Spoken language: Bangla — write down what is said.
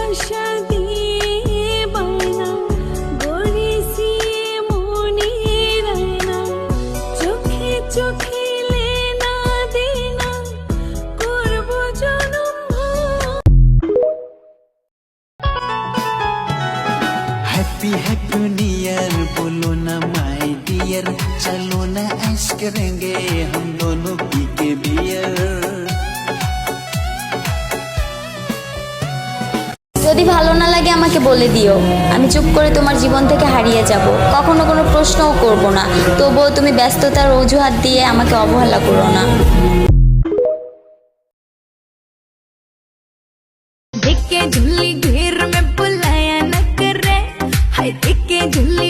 ভালোবাসা দিয়ে বায়না গড়েছি মনের আয়না, চোখে চোখে লেনা দেনা করব জনম ভর। हैप्पी हैप्पी न्यू ईयर बोलो ना माय डियर, चलो ना ऐश करेंगे हम दोनों पी के बियर। যদি ভালো না লাগে আমাকে বলে দিও, আমি চুপ করে তোমার জীবন থেকে হারিয়ে যাব, কখনো কোনো প্রশ্নও করব না। তবুও তুমি ব্যস্ততার অজুহাত দিয়ে আমাকে অবহেলা করো না। देख के झुल्ली घेर में बुलाया न करे, हाय देख के झुल्ली